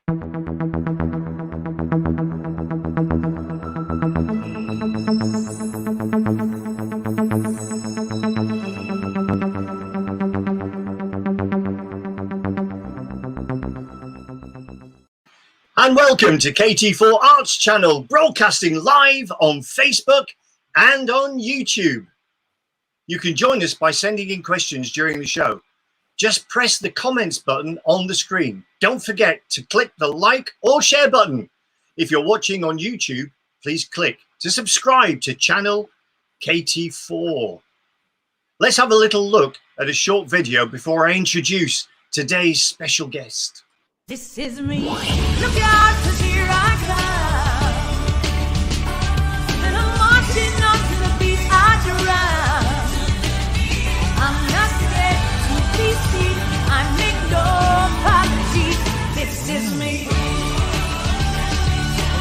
And welcome to KT4 Arts Channel, broadcasting live on Facebook and on YouTube. You can join us by sending in questions during the show. Just press the comments button on the screen. Don't forget to click the like or share button. If you're watching on YouTube, please click to subscribe to channel KT4. Let's have a little look at a short video before I introduce today's special guest. This is me. Look out, 'cause here I come. And I'm marching on to the beat I drum. I'm not scared to be seen. I make no apologies. This is me.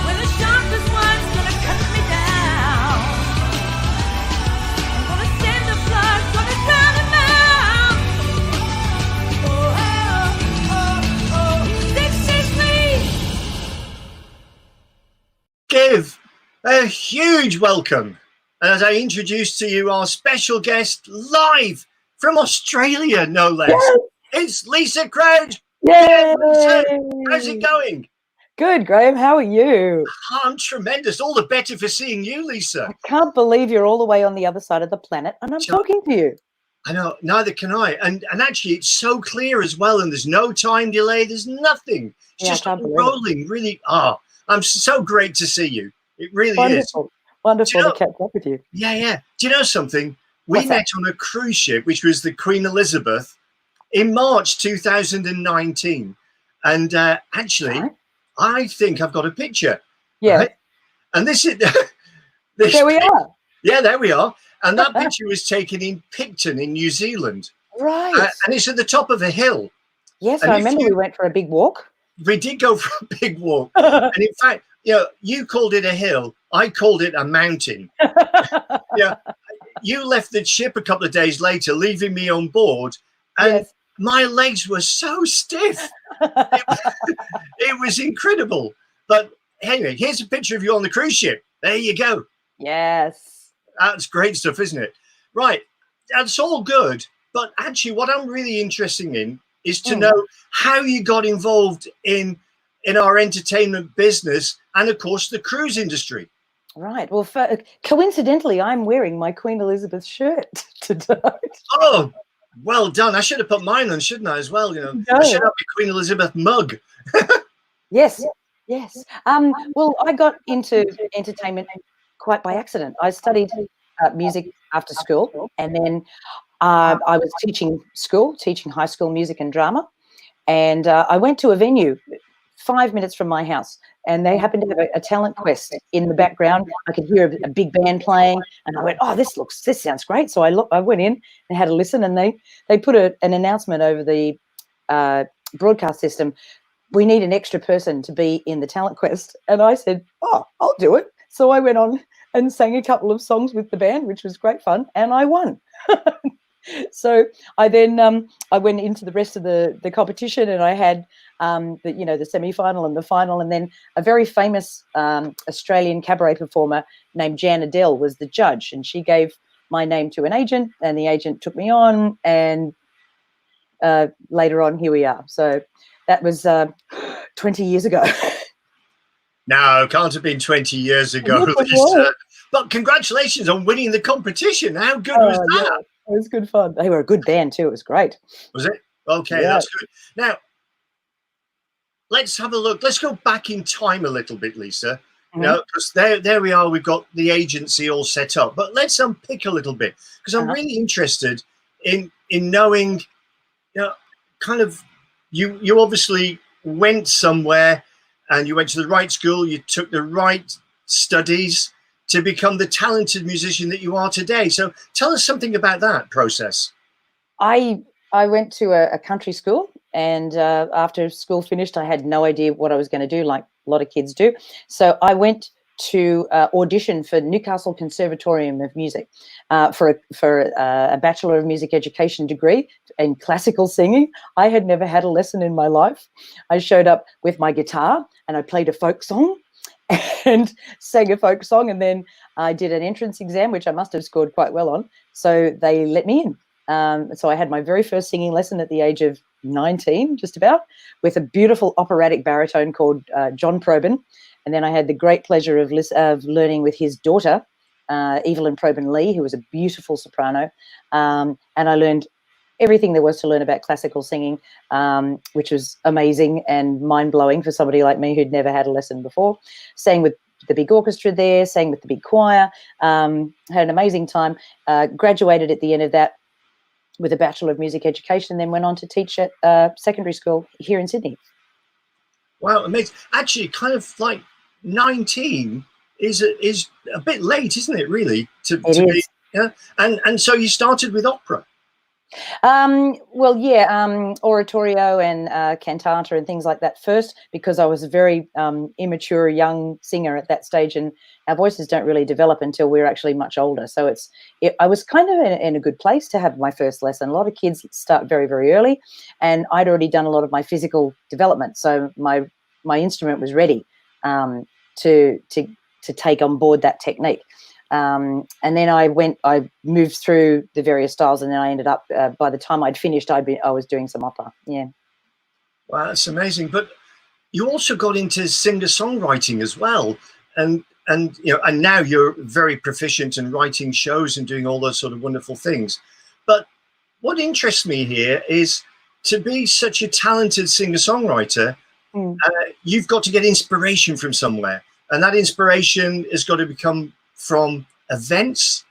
When the sharpest one's gonna cut me down, I'm gonna send the blood, gonna drown him out. Give a huge welcome as I introduce to you our special guest live from Australia, no less. Yes. It's Lisa Crouch. Yay! Lisa, how's it going? Good, Graham. How are you? I'm tremendous. All the better for seeing you, Lisa. I can't believe you're all the way on the other side of the planet and I'm talking to you. I know, neither can I. And actually, it's so clear as well, and there's no time delay. There's nothing. It's just rolling, really. I'm so great to see you. It really Wonderful. is. Wonderful to catch up with you. Yeah. Do you know something? We met on a cruise ship, which was the Queen Elizabeth, in March 2019. And actually, I think I've got a picture. Yeah. Right? And this is... there we are. Yeah, there we are. And that picture was taken in Picton in New Zealand. Right. And it's at the top of a hill. Yes, and I remember we went for a big walk. We did go for a big walk. And in fact, you called it a hill. I called it a mountain. You left the ship a couple of days later, leaving me on board. And my legs were so stiff. It was incredible. But anyway, here's a picture of you on the cruise ship. There you go. Yes. That's great stuff, isn't it? Right. That's all good. But actually, what I'm really interested in is to know how you got involved in our entertainment business and, of course, the cruise industry. Right. Well, coincidentally, I'm wearing my Queen Elizabeth shirt today. Oh, well done. I should have put mine on, shouldn't I, as well? I should have a Queen Elizabeth mug. Yes. Well, I got into entertainment quite by accident. I studied music after school, and then I was teaching high school music and drama, and I went to a venue 5 minutes from my house, and they happened to have a talent quest in the background. I could hear a big band playing, and I went, "Oh, this sounds great!" So I went in and had a listen, and they put an announcement over the broadcast system. We need an extra person to be in the talent quest, and I said, "Oh, I'll do it." So I went on and sang a couple of songs with the band, which was great fun, and I won. So I then I went into the rest of the competition, and I had the semi-final and the final, and then a very famous Australian cabaret performer named Jan Adele was the judge, and she gave my name to an agent, and the agent took me on, and later on, here we are. So that was 20 years ago. No, it can't have been 20 years ago, Lisa. But congratulations on winning the competition. How good was that? Yeah. It was good fun. They were a good band too. It was great. Was it? Okay, that's good. Now, let's have a look. Let's go back in time a little bit, Lisa. Because there we are. We've got the agency all set up. But let's unpick a little bit, because I'm really interested in knowing, kind of, you obviously went somewhere and you went to the right school. You took the right studies to become the talented musician that you are today. So tell us something about that process. I went to a country school, and after school finished, I had no idea what I was going to do, like a lot of kids do. So I went to audition for Newcastle Conservatorium of Music for a Bachelor of Music Education degree in classical singing. I had never had a lesson in my life. I showed up with my guitar and I played a folk song and sang a folk song, and then I did an entrance exam, which I must have scored quite well on. So they let me in. So I had my very first singing lesson at the age of 19, just about, with a beautiful operatic baritone called John Probyn. And then I had the great pleasure of learning with his daughter, Evelyn Probyn Lee, who was a beautiful soprano. And I learned everything there was to learn about classical singing, which was amazing and mind-blowing for somebody like me who'd never had a lesson before. Sang with the big orchestra there, sang with the big choir, had an amazing time, graduated at the end of that with a Bachelor of Music Education, then went on to teach at secondary school here in Sydney. Wow, amazing. Actually, kind of like 19 is a bit late, isn't it, really? To be, yeah? And so you started with opera. Well, yeah, oratorio and cantata and things like that first, because I was a very immature young singer at that stage, and our voices don't really develop until we're actually much older. So I was kind of in a good place to have my first lesson. A lot of kids start very, very early, and I'd already done a lot of my physical development, so my instrument was ready to take on board that technique. And then I moved through the various styles, and then I ended up, by the time I'd finished, I was doing some opera. Yeah. Wow, that's amazing. But you also got into singer-songwriting as well. And now you're very proficient in writing shows and doing all those sort of wonderful things. But what interests me here is, to be such a talented singer-songwriter, you've got to get inspiration from somewhere. And that inspiration has got to become from events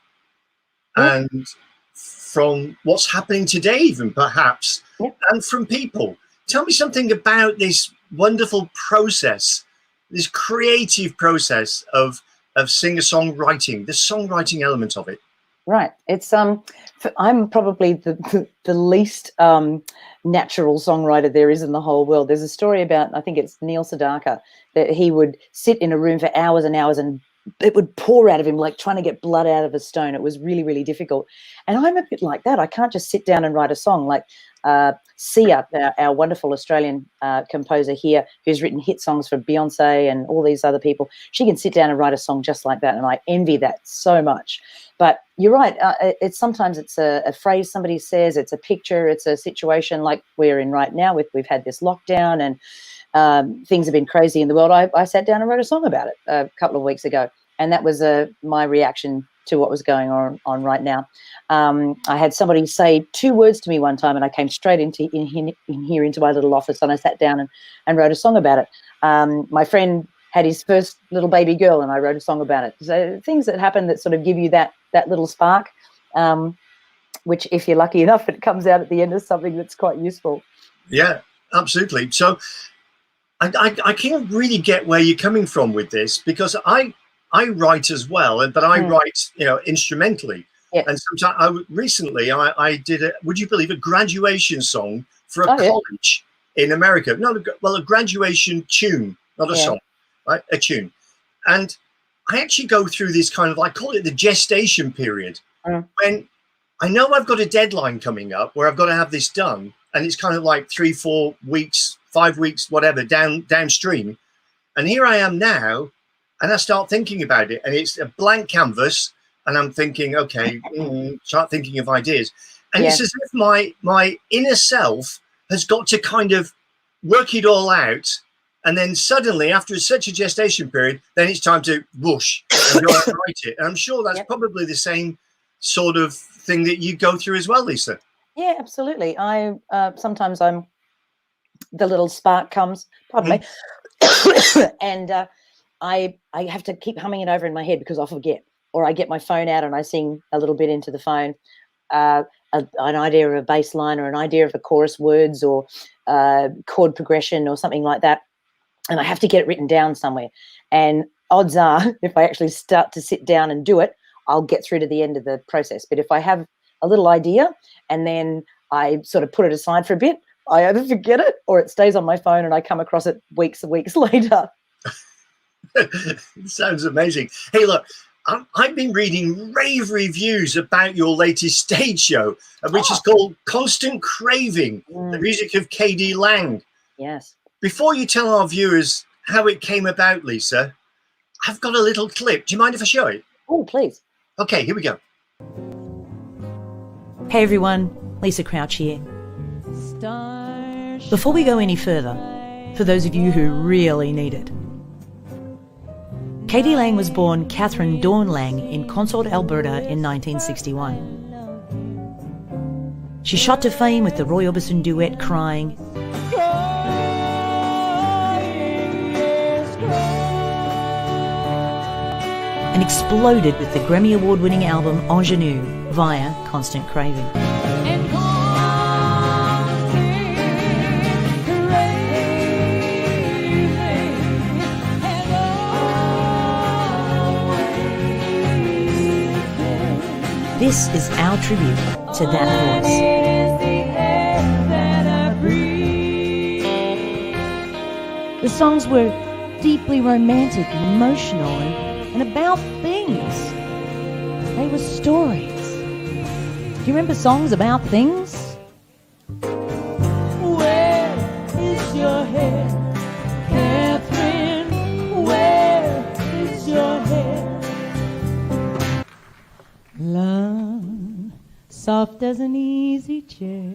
and from what's happening today, even perhaps, and from people. Tell me something about this wonderful process, this creative process of singer-songwriting, the songwriting element of it. Right. It's I'm probably the least natural songwriter there is in the whole world. There's a story about, I think it's Neil Sedaka, that he would sit in a room for hours and hours and it would pour out of him like trying to get blood out of a stone. It was really, really difficult. And I'm a bit like that. I can't just sit down and write a song. Like Sia, our wonderful Australian composer here, who's written hit songs for Beyonce and all these other people, she can sit down and write a song just like that. And I envy that so much. But you're right. Sometimes it's a phrase somebody says, it's a picture, it's a situation like we're in right now. We've had this lockdown and things have been crazy in the world. I sat down and wrote a song about it a couple of weeks ago, and that was my reaction to what was going on right now. I had somebody say 2 words to me one time, and I came straight in here into my little office, and I sat down and wrote a song about it. My friend had his first little baby girl, and I wrote a song about it. So things that happen that sort of give you that little spark, which, if you're lucky enough, it comes out at the end as something that's quite useful. Yeah, absolutely. So I can't really get where you're coming from with this, because I write as well, but I write, instrumentally. Yeah. And sometimes recently I did would you believe, a graduation song for a college in America. A graduation tune, not a song, right? A tune. And I actually go through this kind of, I call it the gestation period, when I know I've got a deadline coming up where I've got to have this done. And it's kind of like 3-4 weeks, 5 weeks, whatever, downstream. And here I am now, and I start thinking about it, and it's a blank canvas, and I'm thinking, okay, start thinking of ideas. And it's as if my inner self has got to kind of work it all out. And then suddenly, after such a gestation period, then it's time to whoosh and go out and write it. And I'm sure that's probably the same sort of thing that you go through as well, Lisa. Yeah, absolutely. Sometimes the little spark comes, pardon me, and I have to keep humming it over in my head because I'll forget, or I get my phone out and I sing a little bit into the phone, an idea of a bass line or an idea of a chorus words or chord progression or something like that, and I have to get it written down somewhere. And odds are, if I actually start to sit down and do it, I'll get through to the end of the process. But if I have a little idea and then I sort of put it aside for a bit, I either forget it or it stays on my phone and I come across it weeks and weeks later. Sounds amazing. Hey, look, I've been reading rave reviews about your latest stage show, which is called Constant Craving, the music of KD Lang. Yes. Before you tell our viewers how it came about, Lisa, I've got a little clip. Do you mind if I show it? Oh, please. Okay, here we go. Hey everyone, Lisa Crouch here. Before we go any further, for those of you who really need it, KD Lang was born Catherine Dawn Lang in Consort, Alberta in 1961. She shot to fame with the Roy Orbison duet Crying, and exploded with the Grammy Award-winning album Ingenue via Constant Craving. This is our tribute to that voice. The songs were deeply romantic and emotional and about things. They were stories. Do you remember songs about things? Where is your head, Catherine? Where is your head? Love, soft as an easy chair.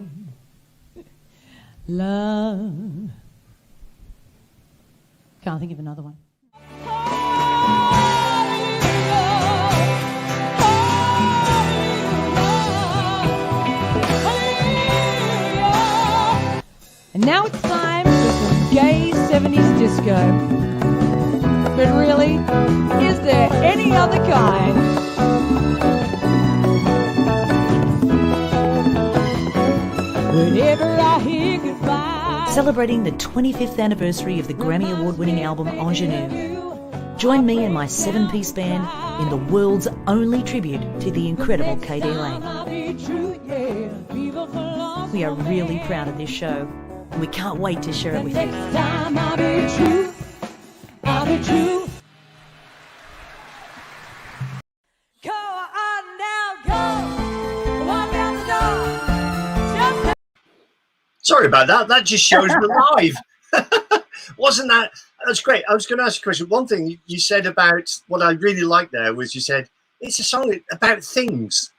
Love. Can't think of another one. And now it's time for some gay 70s disco. But really, is there any other kind? Whenever I hear goodbye. Celebrating the 25th anniversary of the Grammy Award-winning album Ingenue, join me and my 7-piece band in the world's only tribute to the incredible KD Lang. We are really proud of this show, and we can't wait to share it with you. Next time I'll be true. I'll be true. Go on now, go. Walk out the door. Just Sorry about that. That just shows we're live. Wasn't that? That's great. I was going to ask you a question. One thing you said about what I really liked there was you said it's a song about things.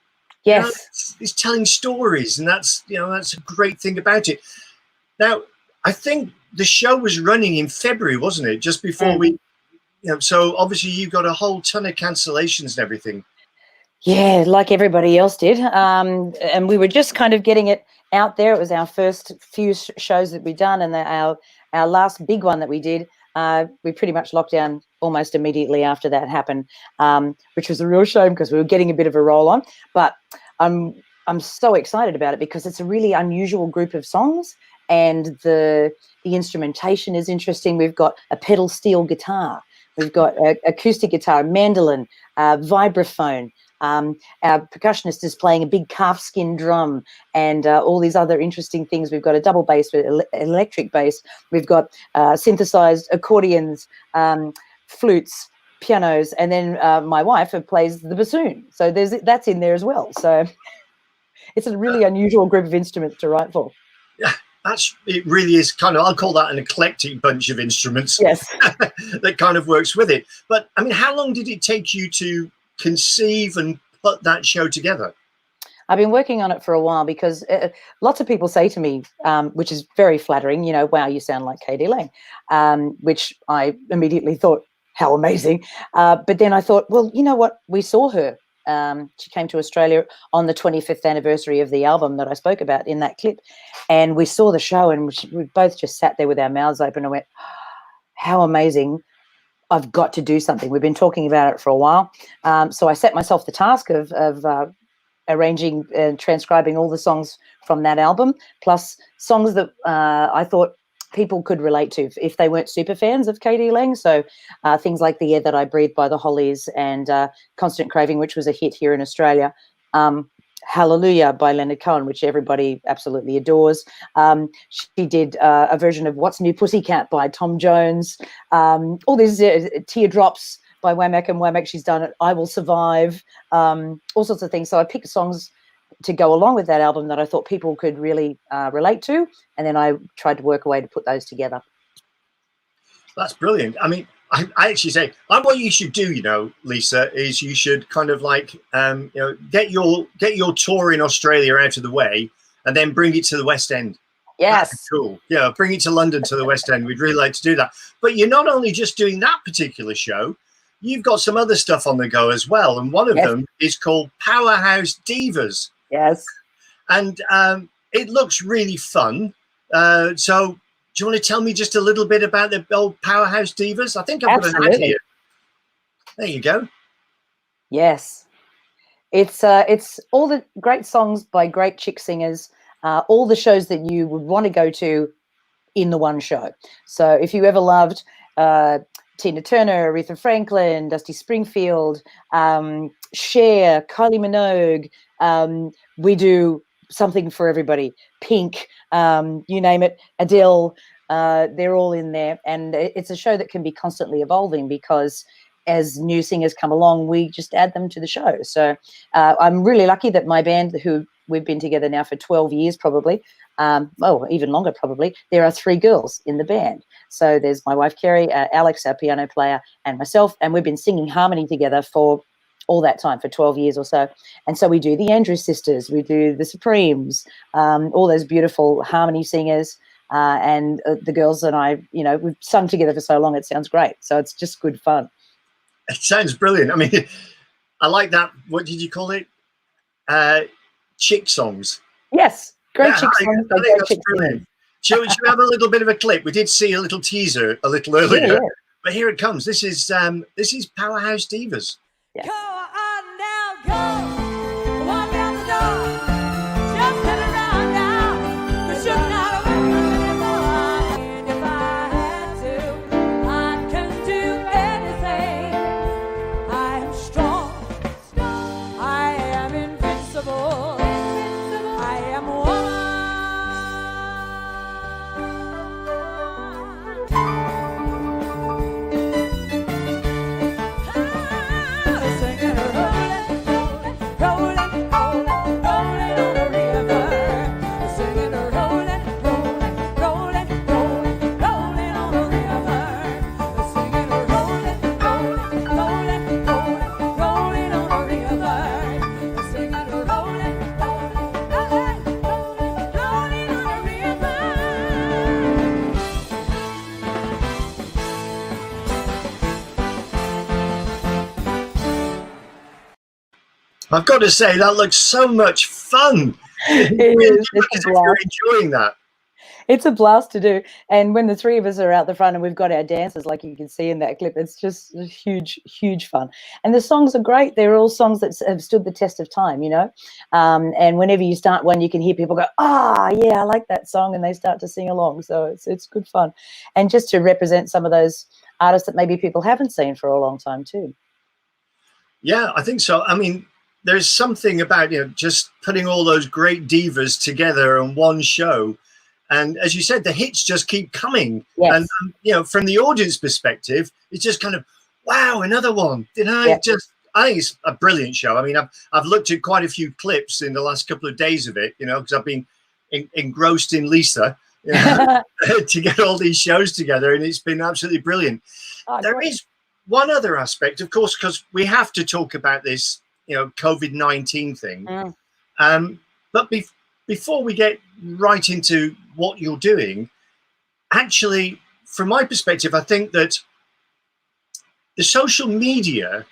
Yes. You know, it's telling stories, and that's a great thing about it. Now, I think the show was running in February, wasn't it? Just before we, so obviously you got a whole ton of cancellations and everything. Yeah, like everybody else did. And we were just kind of getting it out there. It was our first few shows that we'd done, and our last big one that we did, we pretty much locked down almost immediately after that happened, which was a real shame because we were getting a bit of a roll on. But I'm so excited about it because it's a really unusual group of songs, and the instrumentation is interesting. We've got a pedal steel guitar, we've got acoustic guitar, mandolin, vibraphone. Our percussionist is playing a big calfskin drum, and all these other interesting things. We've got a double bass with electric bass. We've got synthesized accordions, flutes, pianos, and then my wife plays the bassoon. So that's in there as well. So it's a really unusual group of instruments to write for. Yeah, it really is kind of, I'll call that an eclectic bunch of instruments. Yes. That kind of works with it. But I mean, how long did it take you to conceive and put that show together? I've been working on it for a while because lots of people say to me, which is very flattering, wow, you sound like KD Lang, which I immediately thought, how amazing. But then I thought, well, you know what? We saw her. She came to Australia on the 25th anniversary of the album that I spoke about in that clip. And we saw the show, and we both just sat there with our mouths open and went, how amazing. I've got to do something. We've been talking about it for a while. So I set myself the task of arranging and transcribing all the songs from that album, plus songs that I thought people could relate to if they weren't super fans of KD Lang. So things like The Air That I Breathe by the Hollies and Constant Craving, which was a hit here in Australia. Hallelujah by Leonard Cohen, which everybody absolutely adores. She did a version of What's New Pussycat by Tom Jones. All these Teardrops by Wamak and Wamak. She's done it. I Will Survive. All sorts of things. So I picked songs to go along with that album that I thought people could really relate to, and then I tried to work a way to put those together. That's brilliant. I mean, I actually say, what you should do, you know, Lisa, is you should kind of like, you know, get your tour in Australia out of the way, and then bring it to the West End. Yes. That's cool. Yeah, bring it to London, to the West End. We'd really like to do that. But you're not only just doing that particular show, you've got some other stuff on the go as well. And one of them is called Powerhouse Divas. Yes. And it looks really fun. So do you want to tell me just a little bit about the old Powerhouse Divas? I think I've got an idea. There you go. Yes. It's all the great songs by great chick singers, all the shows that you would want to go to in the one show. So if you ever loved Tina Turner, Aretha Franklin, Dusty Springfield, Cher, Kylie Minogue, we do something for everybody. Pink, you name it, Adele, they're all in there. And it's a show that can be constantly evolving because as new singers come along, we just add them to the show. So I'm really lucky that my band, who we've been together now for 12 years probably, even longer probably, there are 3 girls in the band. So there's my wife, Kerry, Alex, our piano player, and myself, and we've been singing harmony together for all that time, for 12 years or so. And so we do the Andrews Sisters, we do the Supremes, all those beautiful harmony singers, and the girls and I, you know, we've sung together for so long, it sounds great. So it's just good fun. It sounds brilliant. I mean, I like that. What did you call it? Chick songs. Yes, great chick songs. I think that's brilliant. Shall we have a little bit of a clip? We did see a little teaser a little earlier, but here it comes. This is Powerhouse Divas. Yeah. Go on now, go. Walk out the door. Just turn around now. 'Cause you're not welcome anymore. And if I had to, I can do anything. I am strong. I am invincible. I am woman. I've got to say, that looks so much fun. It is. It's a You're blast. enjoying that. It's a blast to do. And when the 3 of us are out the front and we've got our dancers, like you can see in that clip, it's just huge, huge fun. And the songs are great. They're all songs that have stood the test of time, you know. And whenever you start one, you can hear people go, yeah, I like that song. And they start to sing along. So it's good fun. And just to represent some of those artists that maybe people haven't seen for a long time too. Yeah, I think so. I mean, there's something about, you know, just putting all those great divas together in one show. And as you said, the hits just keep coming. Yes. And, you know, from the audience perspective, it's just kind of, wow, another one. You know, I think it's a brilliant show. I mean, I've looked at quite a few clips in the last couple of days of it, you know, because I've been engrossed in Lisa, you know, to get all these shows together. And it's been absolutely brilliant. There is one other aspect, of course, because we have to talk about this, you know, COVID-19 thing. But before we get right into what you're doing, actually, from my perspective, I think that the social media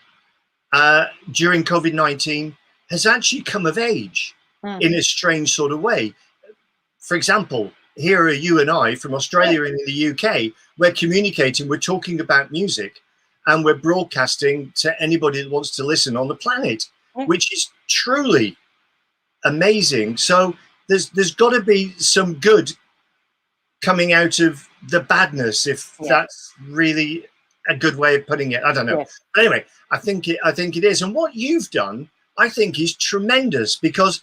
during COVID-19 has actually come of age in a strange sort of way. For example, here are you and I from Australia and in the UK, we're communicating, we're talking about music, and we're broadcasting to anybody that wants to listen on the planet, which is truly amazing. So there's got to be some good coming out of the badness, if that's really a good way of putting it. I don't know. But anyway, I think it is. And what you've done, I think, is tremendous, because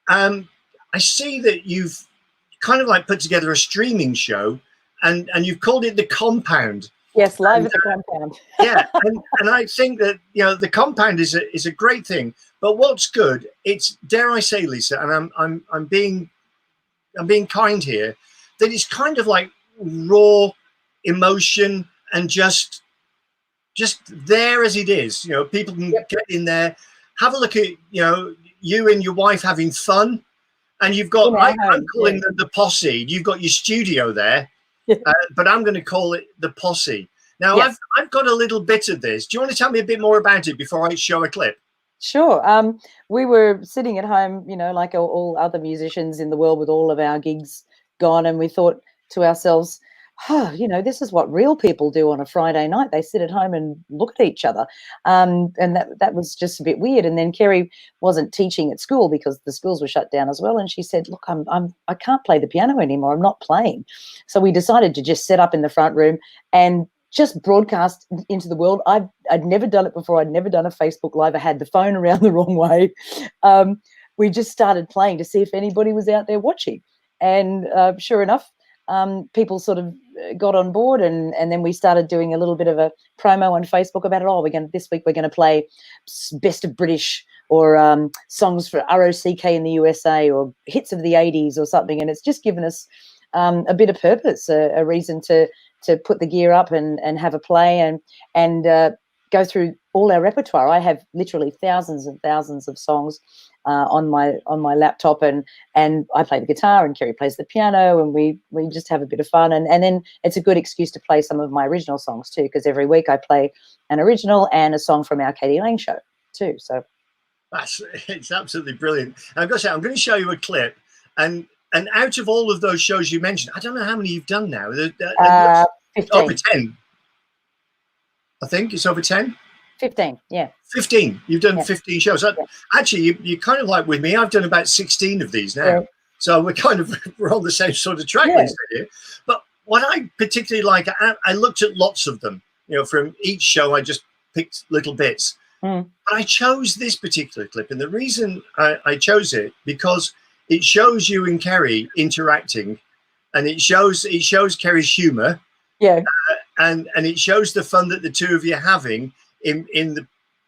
I see that you've kind of like put together a streaming show, and you've called it The Compound. Yes, live at the Compound. Yeah, and I think that, you know, The Compound is a great thing. But what's good, it's, dare I say, Lisa, and I'm being kind here, that it's kind of like raw emotion and just there as it is. You know, people can get in there, have a look at, you know, you and your wife having fun, and you've got, I'm calling them the posse. You've got your studio there, but I'm going to call it the posse. Now, I've got a little bit of this. Do you want to tell me a bit more about it before I show a clip? Sure. We were sitting at home, you know, like all other musicians in the world, with all of our gigs gone, and we thought to ourselves, oh, you know, this is what real people do on a Friday night. They sit at home and look at each other. And that was just a bit weird. And then Kerry wasn't teaching at school because the schools were shut down as well. And she said, look, I can't play the piano anymore. I'm not playing. So we decided to just set up in the front room and just broadcast into the world. I'd never done it before. I'd never done a Facebook Live. I had the phone around the wrong way. We just started playing to see if anybody was out there watching. And sure enough, people sort of got on board, and then we started doing a little bit of a promo on Facebook about it. Oh, this week we're going to play Best of British, or songs for ROCK in the USA, or hits of the 80s or something. And it's just given us a bit of purpose, a reason to put the gear up and have a play and go through all our repertoire. I have literally thousands and thousands of songs on my laptop, and I play the guitar and Kerry plays the piano, and we just have a bit of fun. And then it's a good excuse to play some of my original songs too, because every week I play an original and a song from our Katie Lang show too. So it's absolutely brilliant. And I've got to say, I'm going to show you a clip, and out of all of those shows you mentioned, I don't know how many you've done now. 15. Over 10. I think it's over 10. 15, yeah. 15. You've done 15 shows. Actually, you're kind of like with me. I've done about 16 of these now. Yeah. So we're on the same sort of track list here. But what I particularly like, I looked at lots of them. You know, from each show, I just picked little bits. But I chose this particular clip, and the reason I chose it, because it shows you and Kerry interacting, and it shows Kerry's humour. Yeah. And it shows the fun that the two of you are having in the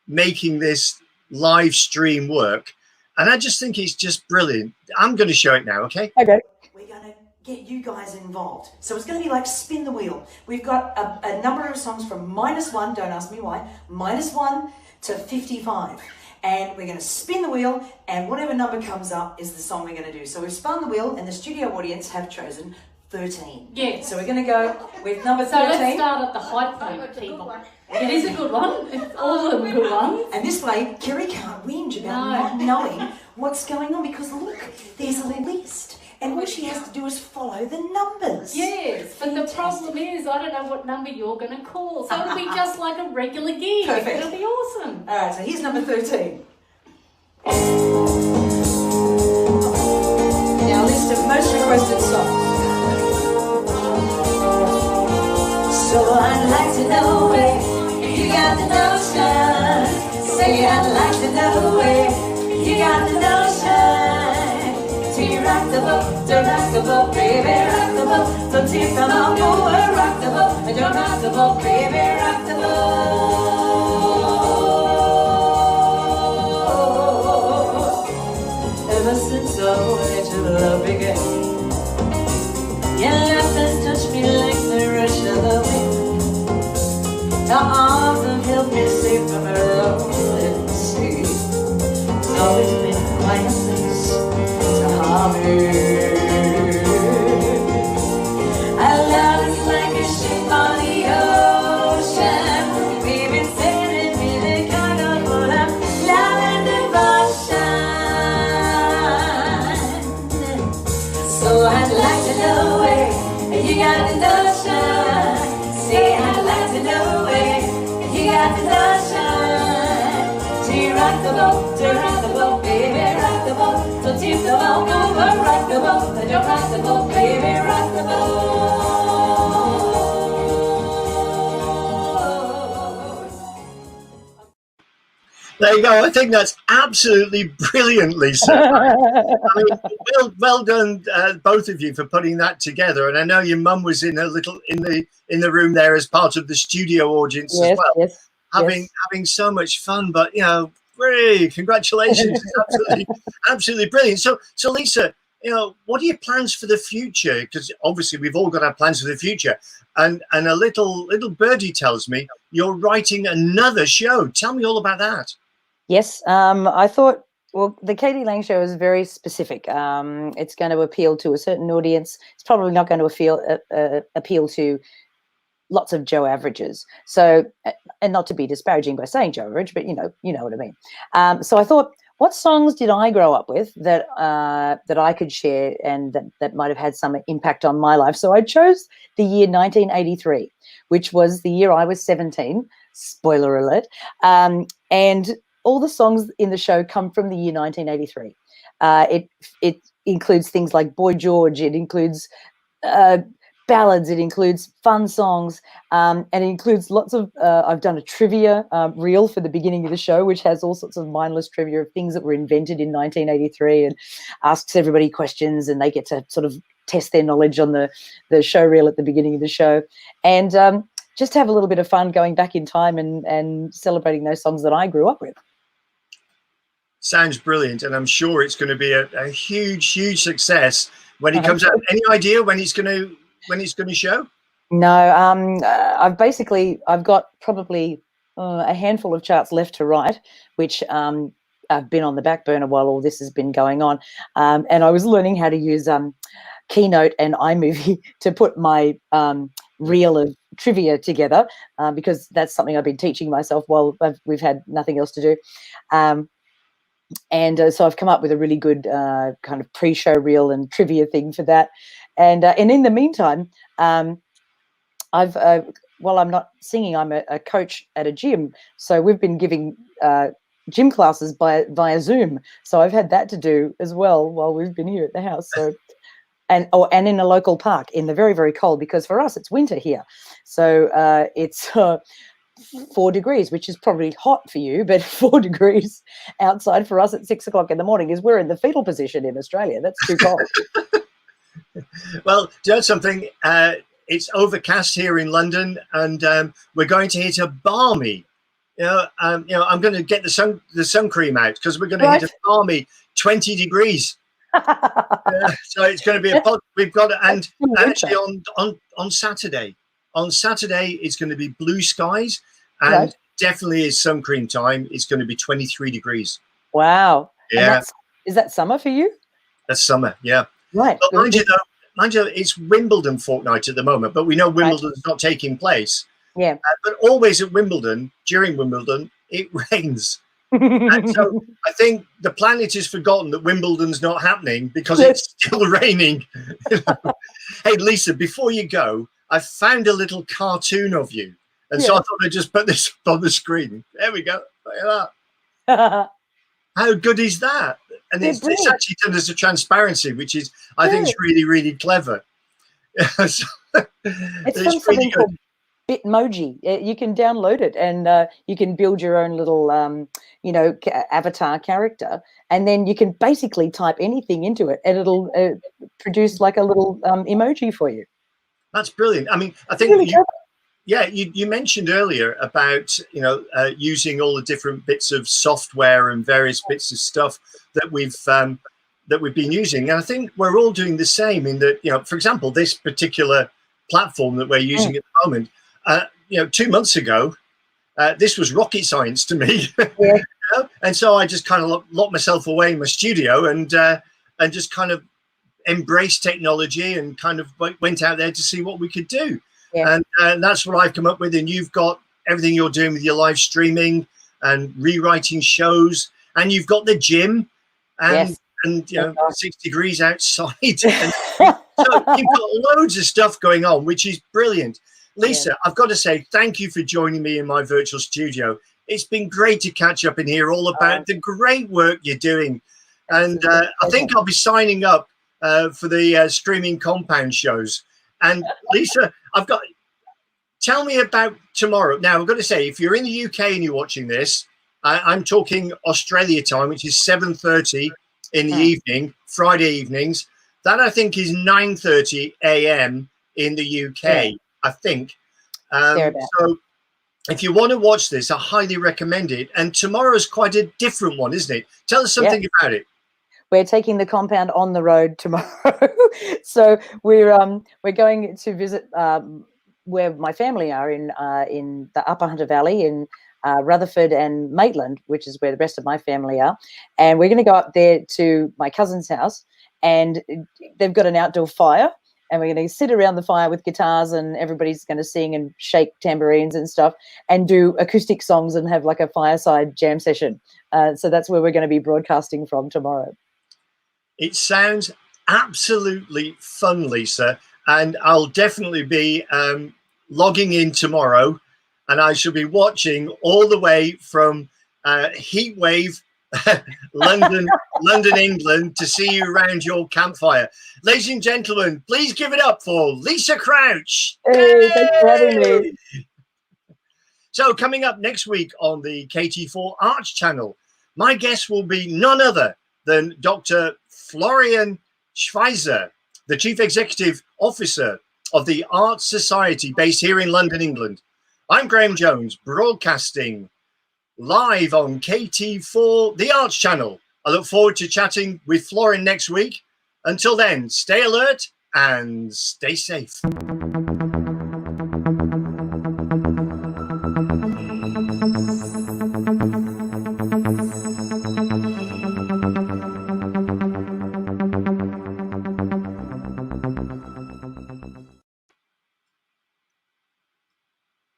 making this live stream work. And I just think it's just brilliant. I'm going to show it now, okay? Okay. We're going to get you guys involved. So it's going to be like spin the wheel. We've got a number of songs from -1, don't ask me why, -1 to 55. And we're going to spin the wheel, and whatever number comes up is the song we're going to do. So we've spun the wheel, and the studio audience have chosen 13. Yeah. So we're going to go with number 13. So let's start at the high point, people. It is a good one. It's all of them good ones. And this way, Kerry can't whinge about not knowing what's going on, because look, there's a list. And all she has to do is follow the numbers. Yes, but the problem is I don't know what number you're going to call. So it'll be just like a regular gig. Perfect. It'll be awesome. All right, so here's number 13. Now, list of most requested songs. So I'd like to know if you got the notion. Say I'd like to know if you got the notion. Rock the boat, don't rock the boat, baby, rock the boat. Don't take the long over, rock the boat, and don't rock the boat, baby, rock the boat. Ever since our little love began, your love has touched me like the rush of the wind. Your arms have held me safe from a rolling sea. It's always been a quiet place. Our love is like a ship on the ocean. We've been sailing in a cargo full of love and devotion. So I'd like to know where you got the notion. Say I'd like to know where you got the notion. To rock the boat, baby, rock the boat. So tip the boat over, rock the boat, and don't rock the boat, baby, rock the boat. There you go. I think that's absolutely brilliant, Lisa. I mean, well done, both of you, for putting that together. And I know your mum was in the room there as part of the studio audience as well, having so much fun. But congratulations! It's absolutely brilliant. So Lisa, what are your plans for the future? Because obviously we've all got our plans for the future. And a little birdie tells me you're writing another show. Tell me all about that. Yes, I thought, well, the Katie Lang show is very specific. It's going to appeal to a certain audience. It's probably not going to appeal to lots of Joe averages. So, and not to be disparaging by saying Joe average, but you know what I mean. So I thought, what songs did I grow up with that I could share and that might have had some impact on my life? So I chose the year 1983, which was the year I was 17. Spoiler alert. And all the songs in the show come from the year 1983. It includes things like Boy George. It includes ballads. It includes fun songs, and it includes lots of. I've done a trivia reel for the beginning of the show, which has all sorts of mindless trivia of things that were invented in 1983, and asks everybody questions, and they get to sort of test their knowledge on the show reel at the beginning of the show, and just have a little bit of fun going back in time and celebrating those songs that I grew up with. Sounds brilliant, and I'm sure it's going to be a huge success when it comes out. Any idea when it's going to show? No, I've got probably a handful of charts left to write, which I've been on the back burner while all this has been going on, and I was learning how to use Keynote and iMovie to put my reel of trivia together, because that's something I've been teaching myself while we've had nothing else to do. And so I've come up with a really good kind of pre-show reel and trivia thing for that. And in the meantime, while I'm not singing, I'm a coach at a gym. So we've been giving gym classes via Zoom. So I've had that to do as well while we've been here at the house. So and in a local park in the very, very cold, because for us it's winter here. So it's 4 degrees, which is probably hot for you, but 4 degrees outside for us at 6 o'clock in the morning is we're in the fetal position in Australia. That's too cold. Well, do you know something? It's overcast here in London, and we're going to hit a balmy. I'm going to get the sun cream out, because we're going to hit a balmy 20 degrees. So it's going to be we've got, and actually on Saturday. On Saturday, it's going to be blue skies, and definitely is sun cream time. It's going to be 23 degrees. Wow. Yeah. Is that summer for you? That's summer, yeah. Right. But mind you, it's Wimbledon fortnight at the moment, but we know Wimbledon's not taking place. Yeah. But always at Wimbledon, during Wimbledon, it rains. And so I think the planet has forgotten that Wimbledon's not happening because it's still raining. Hey, Lisa, before you go, I found a little cartoon of you. And so I thought I'd just put this on the screen. There we go. Look at that. How good is that? And it's actually done as a transparency, which is, I think, is really, really clever. It's from something called Bitmoji. You can download it, and you can build your own little, avatar character, and then you can basically type anything into it, and it'll produce like a little emoji for you. That's brilliant. I mean, I think you mentioned earlier about using all the different bits of software and various bits of stuff that we've been using, and I think we're all doing the same in that, for example, this particular platform that we're using at the moment. 2 months ago, this was rocket science to me. And so I just kind of locked myself away in my studio and just kind of embraced technology and kind of went out there to see what we could do. And that's what I've come up with. And you've got everything you're doing with your live streaming and rewriting shows, and you've got the gym and 6 degrees outside. And so you've got loads of stuff going on, which is brilliant. Lisa, I've got to say thank you for joining me in my virtual studio. It's been great to catch up and hear all about the great work you're doing. And I think I'll be signing up for the streaming compound shows. And Lisa, tell me about tomorrow. Now, I've got to say, if you're in the UK and you're watching this, I'm talking Australia time, which is 7:30 in the evening, Friday evenings. That I think is 9:30 a.m. in the UK, I think. So if you want to watch this, I highly recommend it. And tomorrow's quite a different one, isn't it? Tell us something about it. We're taking the compound on the road tomorrow. So we're going to visit where my family are in the Upper Hunter Valley in Rutherford and Maitland, which is where the rest of my family are. And we're going to go up there to my cousin's house, and they've got an outdoor fire, and we're going to sit around the fire with guitars, and everybody's going to sing and shake tambourines and stuff and do acoustic songs and have like a fireside jam session. So that's where we're going to be broadcasting from tomorrow. It sounds absolutely fun, Lisa, and I'll definitely be logging in tomorrow, and I shall be watching all the way from Heatwave, London, England, to see you around your campfire. Ladies and gentlemen, please give it up for Lisa Crouch. Hey, thanks for having me. So coming up next week on the KT4 Arts channel, my guest will be none other than Dr. Florian Schweizer, the Chief Executive Officer of the Arts Society based here in London, England. I'm Graham Jones, broadcasting live on KT4, the Arts channel. I look forward to chatting with Florian next week. Until then, stay alert and stay safe.